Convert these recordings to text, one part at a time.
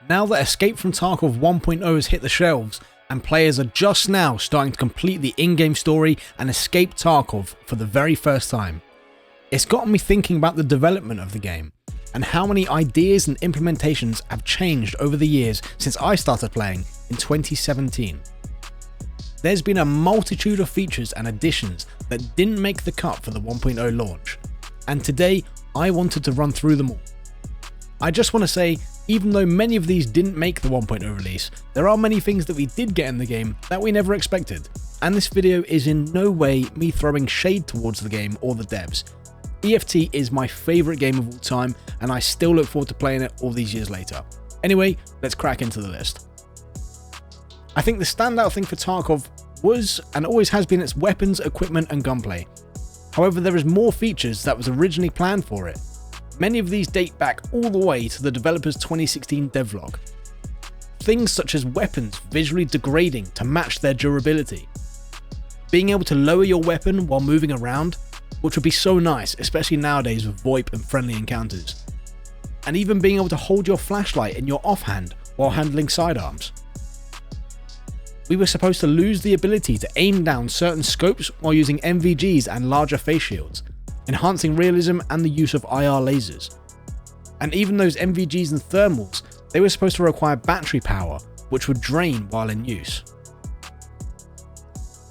Now that Escape from Tarkov 1.0 has hit the shelves, and players are just now starting to complete the in-game story and escape Tarkov for the very first time, it's gotten me thinking about the development of the game, and how many ideas and implementations have changed over the years since I started playing in 2017. There's been a multitude of features and additions that didn't make the cut for the 1.0 launch, and today I wanted to run through them all. I just want to say, even though many of these didn't make the 1.0 release, there are many things that we did get in the game that we never expected, and this video is in no way me throwing shade towards the game or the devs. EFT is my favourite game of all time, and I still look forward to playing it all these years later. Anyway, let's crack into the list. I think the standout thing for Tarkov was, and always has been, its weapons, equipment and gunplay. However, there is more features that was originally planned for it. Many of these date back all the way to the developer's 2016 devlog. Things such as weapons visually degrading to match their durability. Being able to lower your weapon while moving around, which would be so nice, especially nowadays with VoIP and friendly encounters. And even being able to hold your flashlight in your offhand while handling sidearms. We were supposed to lose the ability to aim down certain scopes while using NVGs and larger face shields, enhancing realism and the use of IR lasers. And even those NVGs and thermals, they were supposed to require battery power, which would drain while in use.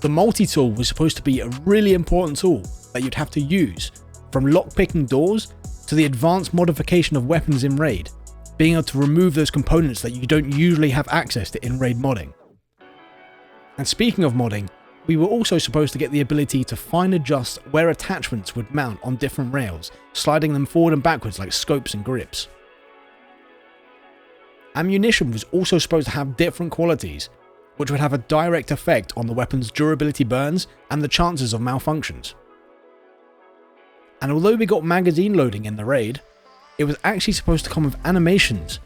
The multi-tool was supposed to be a really important tool that you'd have to use, from lockpicking doors to the advanced modification of weapons in raid, being able to remove those components that you don't usually have access to in raid modding. And speaking of modding, we were also supposed to get the ability to fine adjust where attachments would mount on different rails, sliding them forward and backwards like scopes and grips. Ammunition was also supposed to have different qualities, which would have a direct effect on the weapon's durability burns and the chances of malfunctions. And although we got magazine loading in the raid, it was actually supposed to come with animations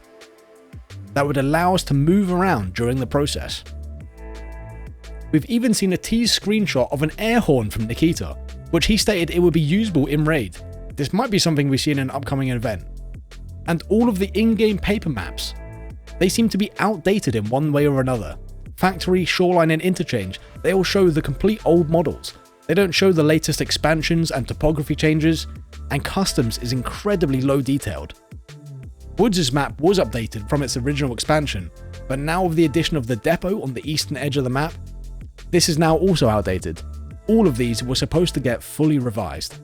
that would allow us to move around during the process. We've even seen a teased screenshot of an air horn from Nikita, which he stated it would be usable in raid. This might be something we see in an upcoming event. And all of the in-game paper maps, they seem to be outdated in one way or another. Factory, shoreline and interchange, they all show the complete old models. They don't show the latest expansions and topography changes, and customs is incredibly low detailed. Woods' map was updated from its original expansion, but now with the addition of the depot on the eastern edge of the map, this is now also outdated. All of these were supposed to get fully revised.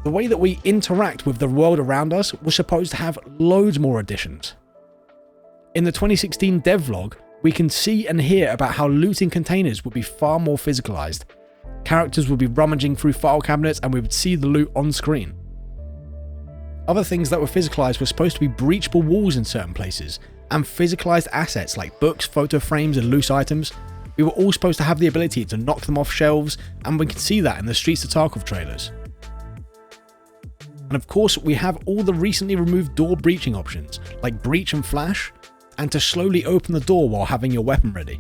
The way that we interact with the world around us was supposed to have loads more additions. In the 2016 devlog, we can see and hear about how looting containers would be far more physicalized. Characters would be rummaging through file cabinets and we would see the loot on screen. Other things that were physicalized were supposed to be breachable walls in certain places, and physicalized assets like books, photo frames and loose items. We were all supposed to have the ability to knock them off shelves, and we can see that in the Streets of Tarkov trailers. And of course, we have all the recently removed door breaching options, like breach and flash, and to slowly open the door while having your weapon ready.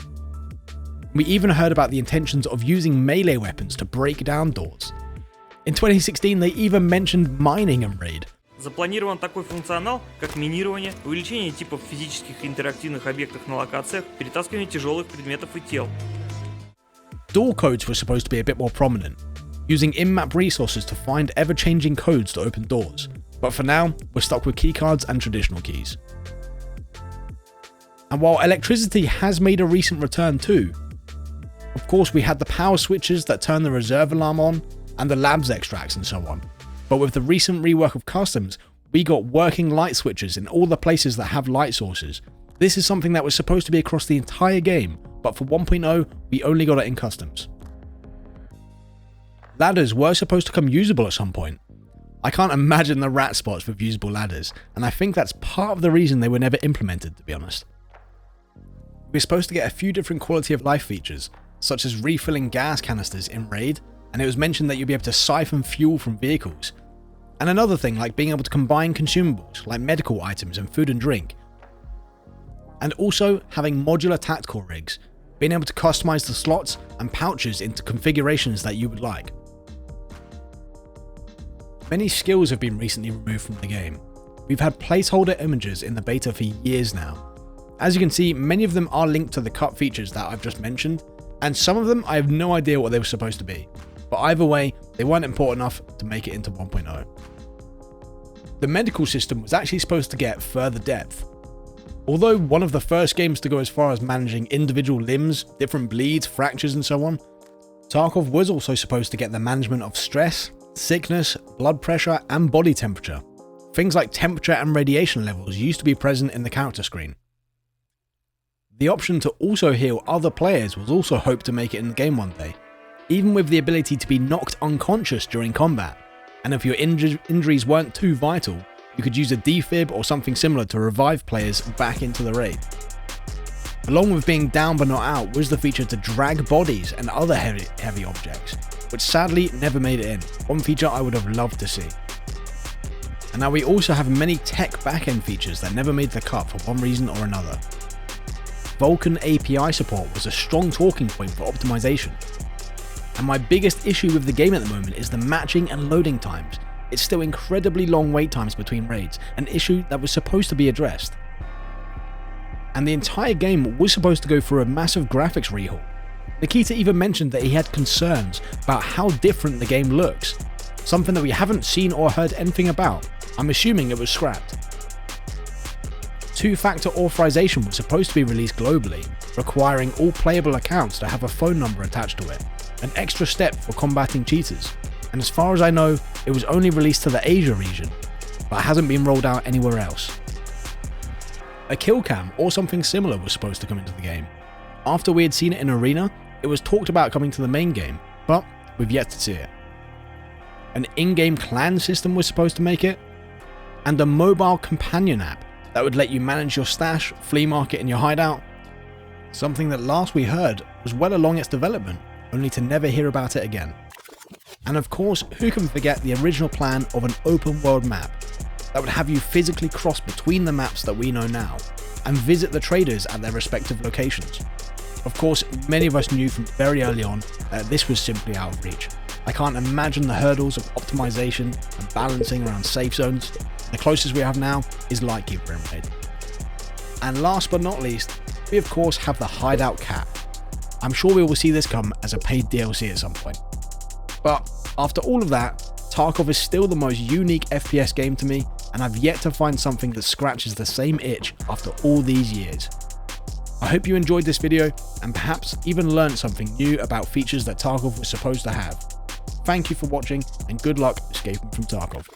We even heard about the intentions of using melee weapons to break down doors. In 2016, they even mentioned mining in raid. Запланирован такой функционал, как минирование, увеличение типов физических и интерактивных объектов на локациях, перетаскивание тяжелых предметов и тел. Door codes were supposed to be a bit more prominent, using in-map resources to find ever-changing codes to open doors, but for now, we're stuck with keycards and traditional keys. And while electricity has made a recent return too, of course we had the power switches that turn the reserve alarm on, and the labs extracts and so on. But with the recent rework of customs, we got working light switches in all the places that have light sources. This is something that was supposed to be across the entire game, but for 1.0, we only got it in customs. Ladders were supposed to come usable at some point. I can't imagine the rat spots with usable ladders, and I think that's part of the reason they were never implemented, to be honest. We were supposed to get a few different quality of life features, such as refilling gas canisters in raid, and it was mentioned that you'd be able to siphon fuel from vehicles. And another thing like being able to combine consumables like medical items and food and drink. And also having modular tactical rigs, being able to customize the slots and pouches into configurations that you would like. Many skills have been recently removed from the game. we've had placeholder images in the beta for years now. As you can see, many of them are linked to the cut features that I've just mentioned, and some of them I have no idea what they were supposed to be. But either way, they weren't important enough to make it into 1.0. The medical system was actually supposed to get further depth. Although one of the first games to go as far as managing individual limbs, different bleeds, fractures and so on, Tarkov was also supposed to get the management of stress, sickness, blood pressure and body temperature. Things like temperature and radiation levels used to be present in the character screen. The option to also heal other players was also hoped to make it in the game one day, even with the ability to be knocked unconscious during combat, and if your injuries weren't too vital, you could use a defib or something similar to revive players back into the raid. Along with being down but not out was the feature to drag bodies and other heavy objects, which sadly never made it in, one feature I would have loved to see. And now we also have many tech backend features that never made the cut for one reason or another. Vulkan API support was a strong talking point for optimization. And my biggest issue with the game at the moment is the matching and loading times. It's still incredibly long wait times between raids, an issue that was supposed to be addressed. And the entire game was supposed to go through a massive graphics rehaul. Nikita even mentioned that he had concerns about how different the game looks, something that we haven't seen or heard anything about. I'm assuming it was scrapped. Two-factor authorization was supposed to be released globally, requiring all playable accounts to have a phone number attached to it, an extra step for combating cheaters. And as far as I know, it was only released to the Asia region, but hasn't been rolled out anywhere else. A kill cam or something similar was supposed to come into the game. After we had seen it in Arena, it was talked about coming to the main game, but we've yet to see it. An in-game clan system was supposed to make it, and a mobile companion app that would let you manage your stash, flea market and your hideout. Something that last we heard was well along its development, only to never hear about it again. And of course, who can forget the original plan of an open world map that would have you physically cross between the maps that we know now and visit the traders at their respective locations. Of course, many of us knew from very early on that this was simply out of reach. I can't imagine the hurdles of optimization and balancing around safe zones. The closest we have now is Lightkeeper in raid. And last but not least, we of course have the Hideout Cat. I'm sure we will see this come as a paid DLC at some point. But after all of that, Tarkov is still the most unique FPS game to me, and I've yet to find something that scratches the same itch after all these years. I hope you enjoyed this video and perhaps even learned something new about features that Tarkov was supposed to have. Thank you for watching and good luck escaping from Tarkov.